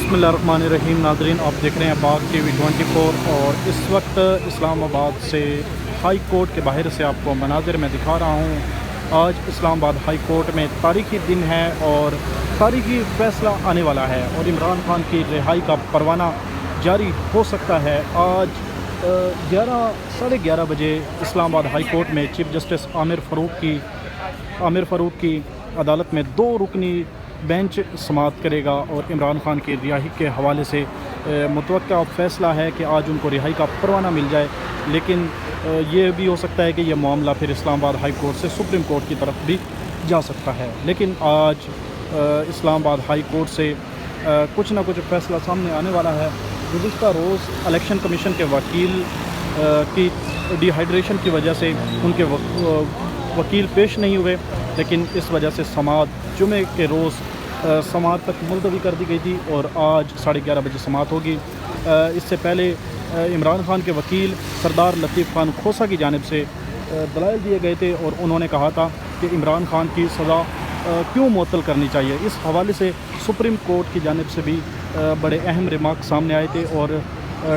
बिस्मिल्लाहिर्रहमानिर्रहीम। नाज़रीन, आप देख रहे हैं बाग टीवी 24 और इस वक्त इस्लामाबाद से हाई कोर्ट के बाहर से आपको मनाज़िर में दिखा रहा हूँ। आज इस्लामाबाद हाई कोर्ट में तारीख़ी दिन है और तारीख़ी फ़ैसला आने वाला है और इमरान खान की रिहाई का परवाना जारी हो सकता है। आज 11 बजे इस्लामाबाद हाई कोर्ट में चीफ जस्टिस आमिर फ़ारूक की अदालत में 2 रुकनी बेंच समाअत करेगा और इमरान खान की रिहाई के हवाले से मुतवक्का फ़ैसला है कि आज उनको रिहाई का परवाना मिल जाए, लेकिन ये भी हो सकता है कि यह मामला फिर इस्लामाबाद हाई कोर्ट से सुप्रीम कोर्ट की तरफ भी जा सकता है। लेकिन आज इस्लामाबाद हाई कोर्ट से कुछ ना कुछ फ़ैसला सामने आने वाला है। गुज़िश्ता रोज़ इलेक्शन कमीशन के वकील की डिहाइड्रेशन की वजह से उनके वकील पेश नहीं हुए, लेकिन इस वजह से समाअत जुमे के रोज़ समाअत तक मुलतवी कर दी गई थी और आज 11:30 बजे समाअत होगी। इससे पहले इमरान खान के वकील सरदार लतीफ़ खान खोसा की जानिब से दलाइल दिए गए थे और उन्होंने कहा था कि इमरान खान की सज़ा क्यों मुअत्तल करनी चाहिए। इस हवाले से सुप्रीम कोर्ट की जानिब से भी बड़े अहम रिमार्क सामने आए थे और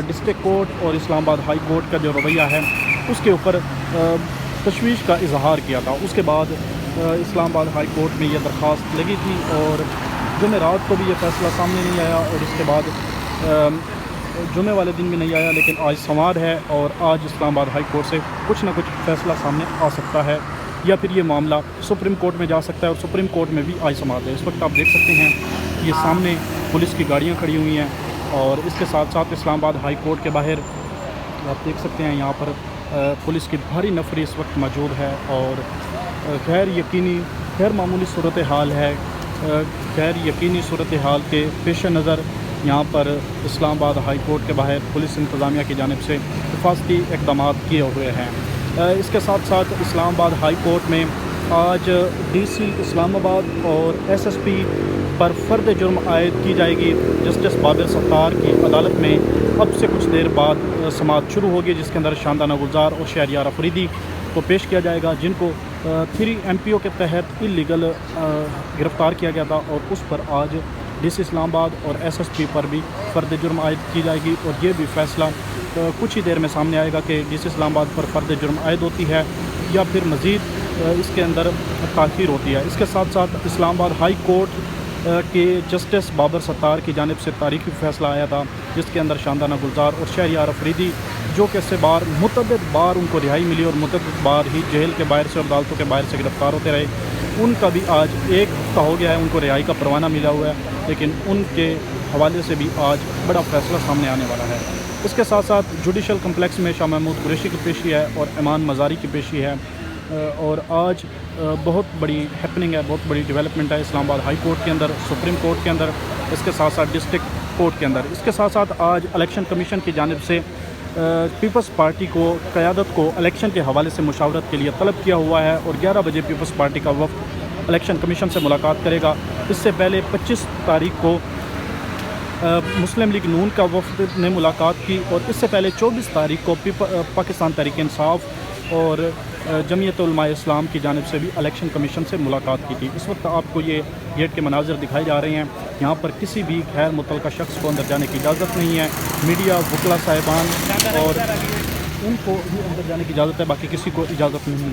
डिस्ट्रिक्ट कोर्ट और इस्लामाबाद हाई कोर्ट का जो रवैया है उसके ऊपर तशवीश का इजहार किया था। उसके बाद इस्लामाबाद हाई कोर्ट में यह दरख्वास्त लगी थी और जुमेरात को भी ये फ़ैसला सामने नहीं आया और इसके बाद जुमे वाले दिन भी नहीं आया, लेकिन आज सोमवार है और आज इस्लामाबाद हाई कोर्ट से कुछ ना कुछ फ़ैसला सामने आ सकता है या फिर ये मामला सुप्रीम कोर्ट में जा सकता है और सुप्रीम कोर्ट में भी आज समाअत है। इस वक्त आप देख सकते हैं ये सामने पुलिस की गाड़ियाँ खड़ी हुई हैं और इसके साथ साथ इस्लामाबाद हाई कोर्ट के बाहर आप देख सकते हैं यहाँ पर पुलिस की भारी नफरी इस वक्त मौजूद है और गैर मामूली सूरत हाल है। गैर यकीनी सूरत हाल के पेश नज़र यहाँ पर इस्लामाबाद हाई कोर्ट के बाहर पुलिस इंतज़ामिया की जानिब से हिफाजती इक़दाम किए हुए हैं। इसके साथ साथ इस्लामाबाद हाई कोर्ट में आज DC इस्लामाबाद और SSP पर फ़र्द जुर्म आयद की जाएगी। जस्टिस बाबर सत्तार की अदालत में अब से कुछ देर बाद समाअत शुरू होगी, जिसके अंदर शानदाना गुलजार और शहरियार अफरीदी को पेश किया जाएगा, जिनको 3 MPO के तहत इलीगल गिरफ़्तार किया गया था और उस पर आज DC इस्लामाबाद और SSP पर भी फ़र्द जुर्म आयद की जाएगी और ये भी फ़ैसला कुछ ही देर में सामने आएगा कि DC इस्लामाबाद पर फ़र्द जुर्म आयद होती है या फिर मज़ीद इसके अंदर ताख़ीर होती है। इसके साथ साथ इस्लामाबाद हाई कोर्ट के जस्टिस बाबर सत्तार की जानिब से तारीख़ी फ़ैसला आया था, जिसके अंदर शानदाना गुलजार और शहरियार अफरीदी जो कि इससे बार मुतअद्दिद बार उनको रिहाई मिली और मुतअद्दिद बार ही जेल के बाहर से और अदालतों के बाहर से गिरफ़्तार होते रहे, उनका भी आज 1 हफ़्ता हो गया है, उनको रिहाई का परवाना मिला हुआ है, लेकिन उनके हवाले से भी आज बड़ा फ़ैसला सामने आने वाला है। इसके साथ साथ जुडिशल कम्प्लेक्स में शाह महमूद कुरैशी की पेशी है और इमान मज़ारी की पेशी है और आज बहुत बड़ी हैपनिंग है, बहुत बड़ी डेवलपमेंट है इस्लामाबाद हाई कोर्ट के अंदर, सुप्रीम कोर्ट के अंदर, इसके साथ साथ डिस्ट्रिक्ट कोर्ट के अंदर। इसके साथ साथ आज इलेक्शन कमीशन की जानिब से पीपल्स पार्टी को क़यादत को इलेक्शन के हवाले से मुशावरत के लिए तलब किया हुआ है और 11 बजे पीपल्स पार्टी का वफ़द इलेक्शन कमीशन से मुलाकात करेगा। इससे पहले 25 तारीख को मुस्लिम लीग नून का वफ़द ने मुलाकात की और इससे पहले 24 तारीख को पाकिस्तान तहरीक इंसाफ और जमीयत उलमा इस्लाम की जानिब से भी इलेक्शन कमीशन से मुलाकात की थी। इस वक्त आपको ये गेट के मनाज़िर दिखाए जा रहे हैं। यहाँ पर किसी भी गैर मुतल्लका शख्स को अंदर जाने की इजाज़त नहीं है। मीडिया, वकला साहिबान और उनको ही अंदर जाने की इजाज़त है, बाकी किसी को इजाज़त नहीं है।